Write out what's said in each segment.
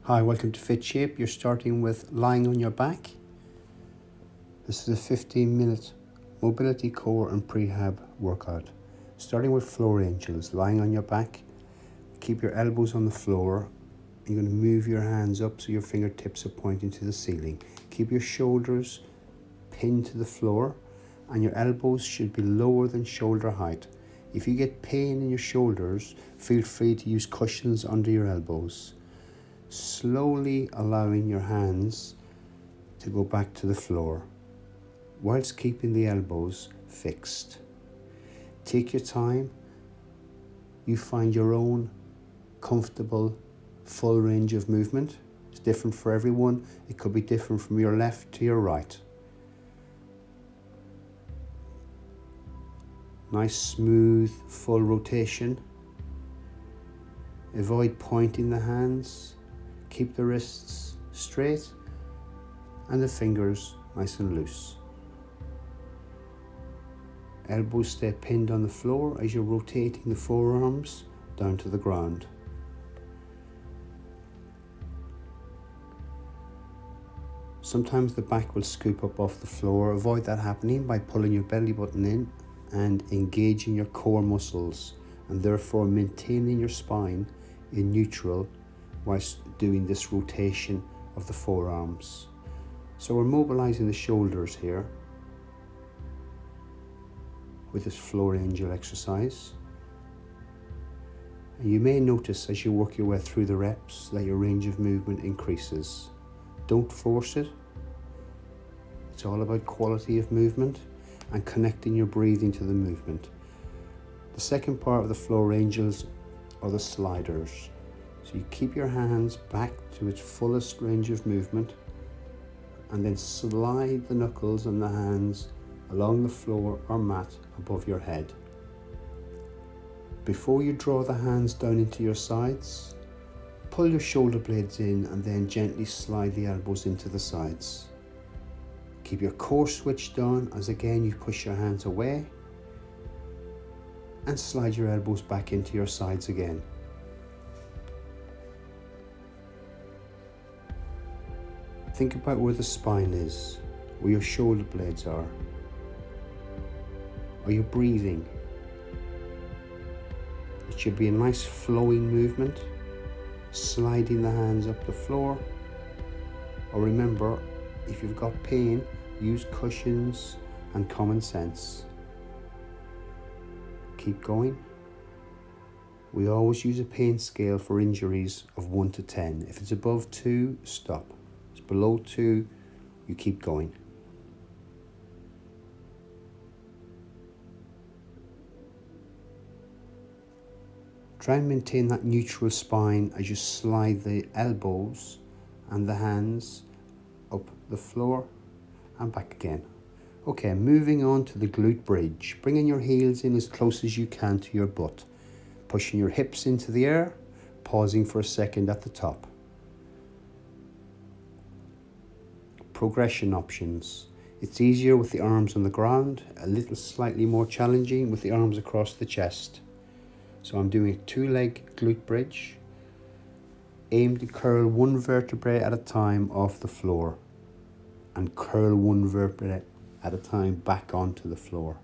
Hi, welcome to Fit Shape. You're starting with lying on your back. This is a 15-minute mobility core and prehab workout. Starting with floor angels, lying on your back. Keep your elbows on the floor. You're going to move your hands up so your fingertips are pointing to the ceiling. Keep your shoulders pinned to the floor and your elbows should be lower than shoulder height. If you get pain in your shoulders, feel free to use cushions under your elbows. Slowly allowing your hands to go back to the floor whilst keeping the elbows fixed. Take your time. You find your own comfortable full range of movement. It's different for everyone. It could be different from your left to your right. Nice smooth full rotation. Avoid pointing the hands. Keep the wrists straight and the fingers nice and loose. Elbows stay pinned on the floor as you're rotating the forearms down to the ground. Sometimes the back will scoop up off the floor. Avoid that happening by pulling your belly button in and engaging your core muscles and therefore maintaining your spine in neutral whilst doing this rotation of the forearms. So we're mobilizing the shoulders here with this floor angel exercise. And you may notice as you work your way through the reps that your range of movement increases. Don't force it. It's all about quality of movement and connecting your breathing to the movement. The second part of the floor angels are the sliders. So you keep your hands back to its fullest range of movement and then slide the knuckles and the hands along the floor or mat above your head. Before you draw the hands down into your sides, pull your shoulder blades in and then gently slide the elbows into the sides. Keep your core switched on as again you push your hands away and slide your elbows back into your sides again. Think about where the spine is, where your shoulder blades are. Are you breathing? It should be a nice flowing movement, sliding the hands up the floor. Or remember, if you've got pain, use cushions and common sense. Keep going. We always use a pain scale for injuries of 1 to 10. If it's above 2, stop. If it's below 2, you keep going. Try and maintain that neutral spine as you slide the elbows and the hands up the floor and back again. Okay, moving on to the glute bridge. Bringing your heels in as close as you can to your butt. Pushing your hips into the air, pausing for a second at the top. Progression options. It's easier with the arms on the ground, a little slightly more challenging with the arms across the chest. So I'm doing a 2-leg glute bridge. Aim to curl one vertebrae at a time off the floor and curl one vertebrae at a time back onto the floor.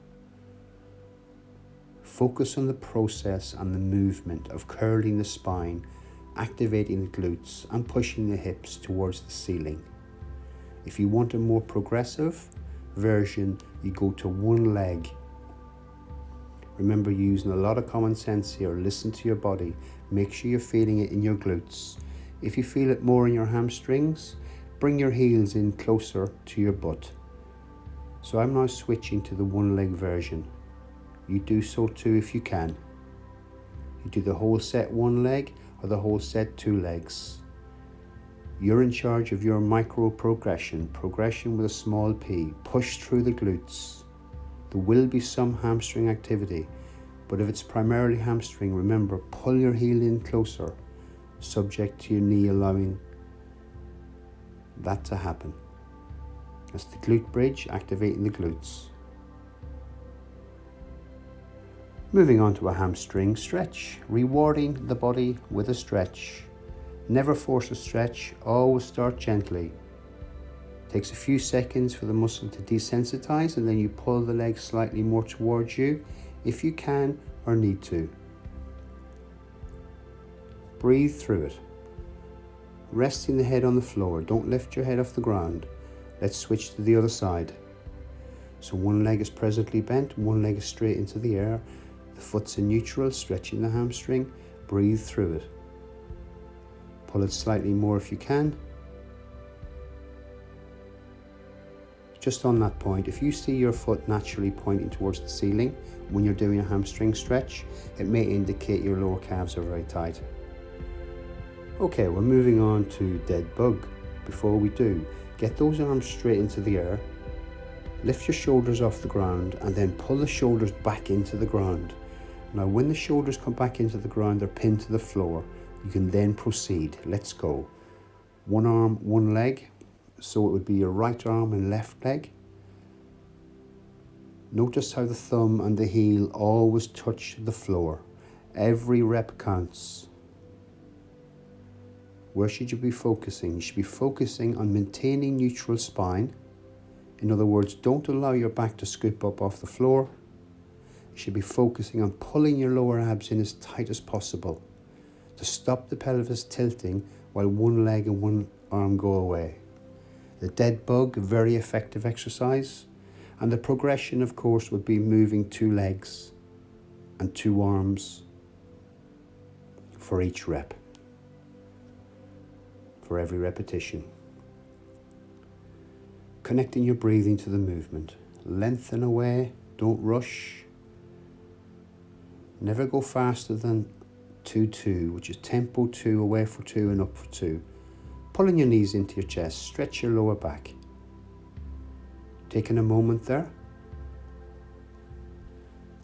Focus on the process and the movement of curling the spine, activating the glutes and pushing the hips towards the ceiling. If you want a more progressive version, you go to one leg. Remember, you're using a lot of common sense here. Listen to your body. Make sure you're feeling it in your glutes. If you feel it more in your hamstrings, bring your heels in closer to your butt. So I'm now switching to the one leg version. You do so too if you can. You do the whole set one leg or the whole set 2 legs. You're in charge of your micro progression with a small p. Push through the glutes. There will be some hamstring activity, but if it's primarily hamstring, remember, pull your heel in closer, subject to your knee allowing that to happen. That's the glute bridge, activating the glutes. Moving on to a hamstring stretch, rewarding the body with a stretch. Never force a stretch, always start gently. Takes a few seconds for the muscle to desensitize, and then you pull the leg slightly more towards you if you can or need to. Breathe through it. Resting the head on the floor, don't lift your head off the ground. Let's switch to the other side. So one leg is presently bent, one leg is straight into the air. The foot's in neutral, stretching the hamstring. Breathe through it. Pull it slightly more if you can. Just on that point, if you see your foot naturally pointing towards the ceiling when you're doing a hamstring stretch, it may indicate your lower calves are very tight. Okay, we're moving on to Deadbug. Before we do, get those arms straight into the air. Lift your shoulders off the ground and then pull the shoulders back into the ground. Now when the shoulders come back into the ground, they're pinned to the floor. You can then proceed. Let's go. One arm, one leg. So it would be your right arm and left leg. Notice how the thumb and the heel always touch the floor. Every rep counts. Where should you be focusing? You should be focusing on maintaining neutral spine. In other words, don't allow your back to scoop up off the floor. You should be focusing on pulling your lower abs in as tight as possible to stop the pelvis tilting while one leg and one arm go away. The Deadbug, very effective exercise, and the progression of course would be moving 2 legs and 2 arms for each rep, for every repetition. Connecting your breathing to the movement. Lengthen away, don't rush. Never go faster than 2-2, which is tempo 2, away for 2 and up for 2. Pulling your knees into your chest, stretch your lower back. Taking a moment there.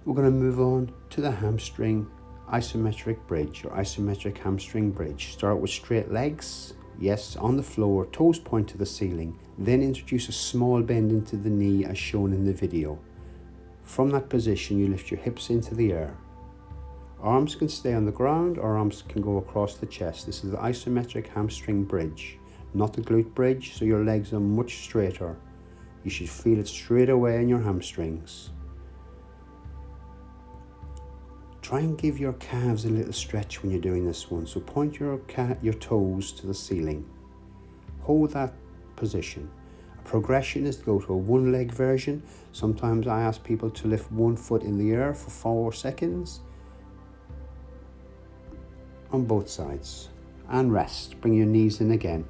We're going to move on to the hamstring isometric bridge or isometric hamstring bridge. Start with straight legs, yes, on the floor, toes point to the ceiling. Then introduce a small bend into the knee as shown in the video. From that position, you lift your hips into the air. Arms can stay on the ground or arms can go across the chest. This is the isometric hamstring bridge, not the glute bridge, so your legs are much straighter. You should feel it straight away in your hamstrings. Try and give your calves a little stretch when you're doing this one. So point your toes to the ceiling. Hold that position. A progression is to go to a one leg version. Sometimes I ask people to lift one foot in the air for 4 seconds. On both sides, and rest. Bring your knees in again.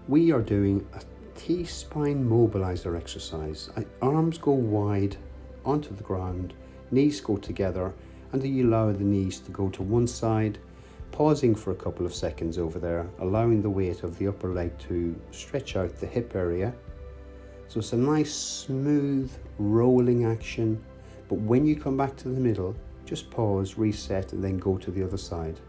We are doing a T-spine mobilizer exercise. Arms go wide onto the ground, knees go together, and you allow the knees to go to one side, pausing for a couple of seconds over there, allowing the weight of the upper leg to stretch out the hip area. So it's a nice smooth rolling action. But when you come back to the middle, just pause, reset, and then go to the other side.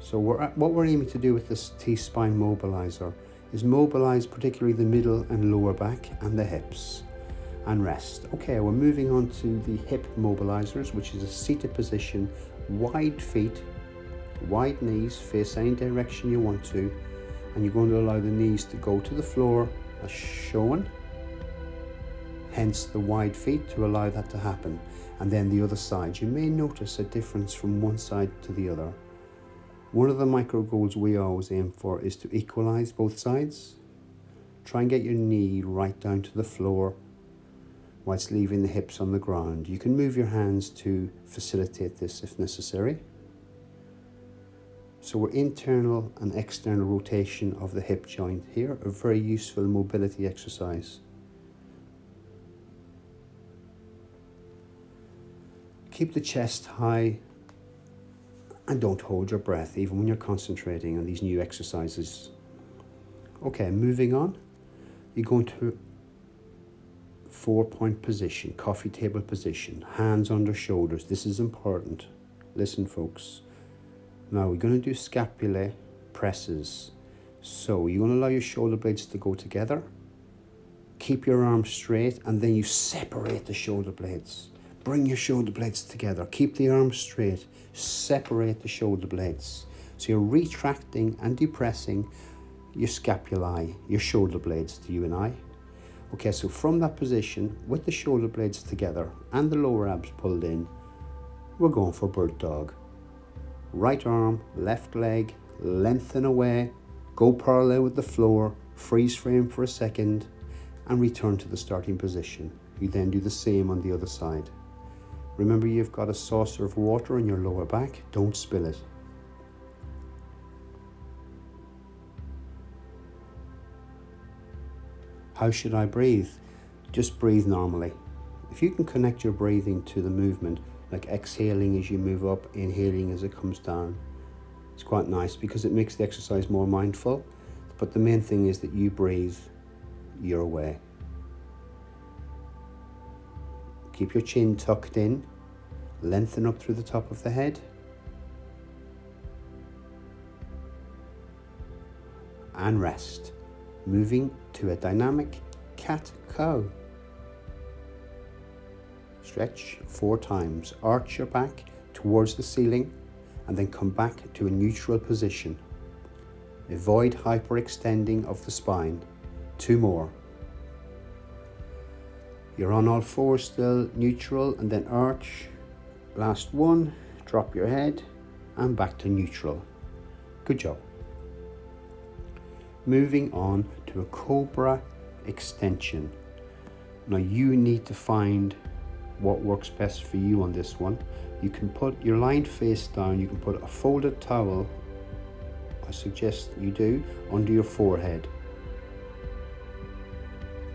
So what we're aiming to do with this T-spine mobilizer is mobilize particularly the middle and lower back and the hips, and rest. Okay, we're moving on to the hip mobilizers, which is a seated position, wide feet, wide knees, face any direction you want to, and you're going to allow the knees to go to the floor as shown. Hence the wide feet to allow that to happen. And then the other side. You may notice a difference from one side to the other. One of the micro goals we always aim for is to equalize both sides. Try and get your knee right down to the floor whilst leaving the hips on the ground. You can move your hands to facilitate this if necessary. So we're internal and external rotation of the hip joint here, a very useful mobility exercise. Keep the chest high and don't hold your breath even when you're concentrating on these new exercises. Okay, moving on. You're going to 4-point position, coffee table position, hands under shoulders. This is important. Listen, folks. Now we're going to do scapulae presses. So you're going to allow your shoulder blades to go together. Keep your arms straight and then you separate the shoulder blades. Bring your shoulder blades together. Keep the arms straight. Separate the shoulder blades. So you're retracting and depressing your scapulae, your shoulder blades, to you and I. Okay, so from that position, with the shoulder blades together and the lower abs pulled in, we're going for bird dog. Right arm, left leg, lengthen away, go parallel with the floor, freeze frame for a second, and return to the starting position. You then do the same on the other side. Remember, you've got a saucer of water in your lower back, don't spill it. How should I breathe? Just breathe normally. If you can connect your breathing to the movement, like exhaling as you move up, inhaling as it comes down, it's quite nice because it makes the exercise more mindful. But the main thing is that you breathe your way. Keep your chin tucked in, lengthen up through the top of the head, and rest. Moving to a dynamic cat-cow. Stretch 4 times. Arch your back towards the ceiling and then come back to a neutral position. Avoid hyperextending of the spine. 2 more. You're on all 4 still, neutral, and then arch. Last 1, drop your head and back to neutral. Good job. Moving on to a Cobra Extension. Now you need to find what works best for you on this one. You can put your lying face down, you can put a folded towel, I suggest you do, under your forehead.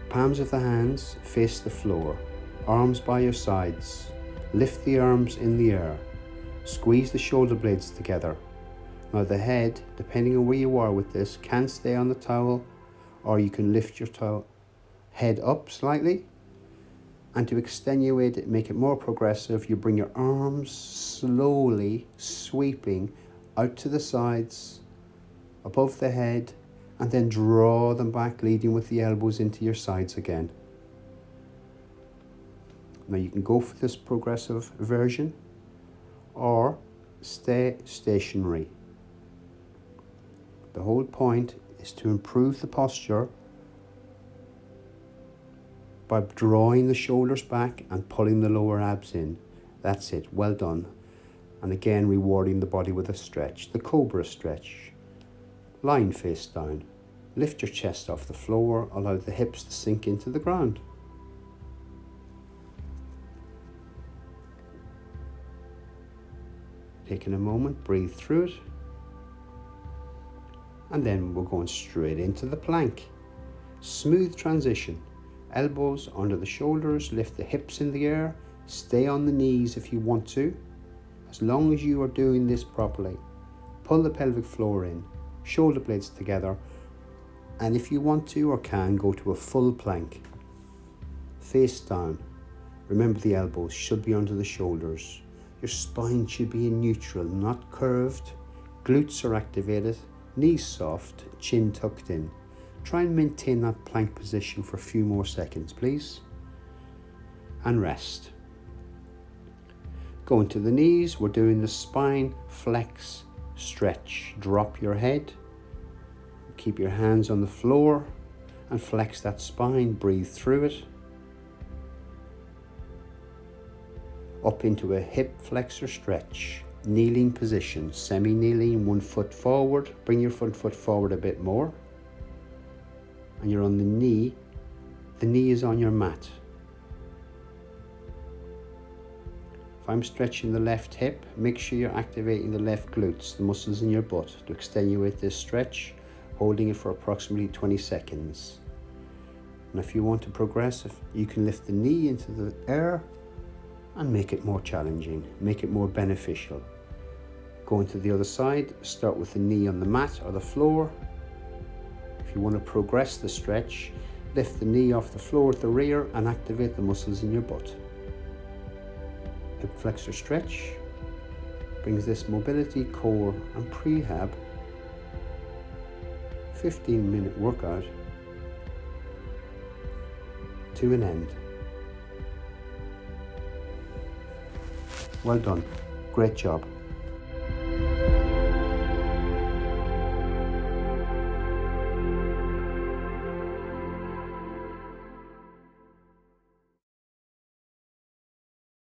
Palms of the hands face the floor, arms by your sides. Lift the arms in the air. Squeeze the shoulder blades together. Now the head, depending on where you are with this, can stay on the towel, or you can lift your head up slightly. And to extenuate it, make it more progressive, you bring your arms slowly sweeping out to the sides, above the head, and then draw them back, leading with the elbows into your sides again. Now you can go for this progressive version, or stay stationary. The whole point is to improve the posture by drawing the shoulders back and pulling the lower abs in. That's it, well done. And again, rewarding the body with a stretch, the Cobra stretch. Lying face down. Lift your chest off the floor, allow the hips to sink into the ground. Taking a moment, breathe through it. And then we're going straight into the plank. Smooth transition. Elbows under the shoulders, lift the hips in the air, stay on the knees if you want to. As long as you are doing this properly. Pull the pelvic floor in, shoulder blades together, and if you want to or can, go to a full plank. Face down. Remember, the elbows should be under the shoulders. Your spine should be in neutral, not curved. Glutes are activated. Knees soft, chin tucked in. Try and maintain that plank position for a few more seconds, please. And rest. Going to the knees, we're doing the spine flex stretch. Drop your head. Keep your hands on the floor and flex that spine. Breathe through it. Up into a hip flexor stretch. Kneeling position, semi-kneeling, 1 foot forward. Bring your front foot forward a bit more. And you're on the knee. The knee is on your mat. If I'm stretching the left hip, make sure you're activating the left glutes, the muscles in your butt, to extenuate this stretch, holding it for approximately 20 seconds. And if you want to progress, you can lift the knee into the air and make it more challenging, make it more beneficial. Going to the other side, start with the knee on the mat or the floor. If you want to progress the stretch, lift the knee off the floor at the rear and activate the muscles in your butt. Hip flexor stretch brings this mobility, core and prehab 15-minute workout to an end. Well done. Great job.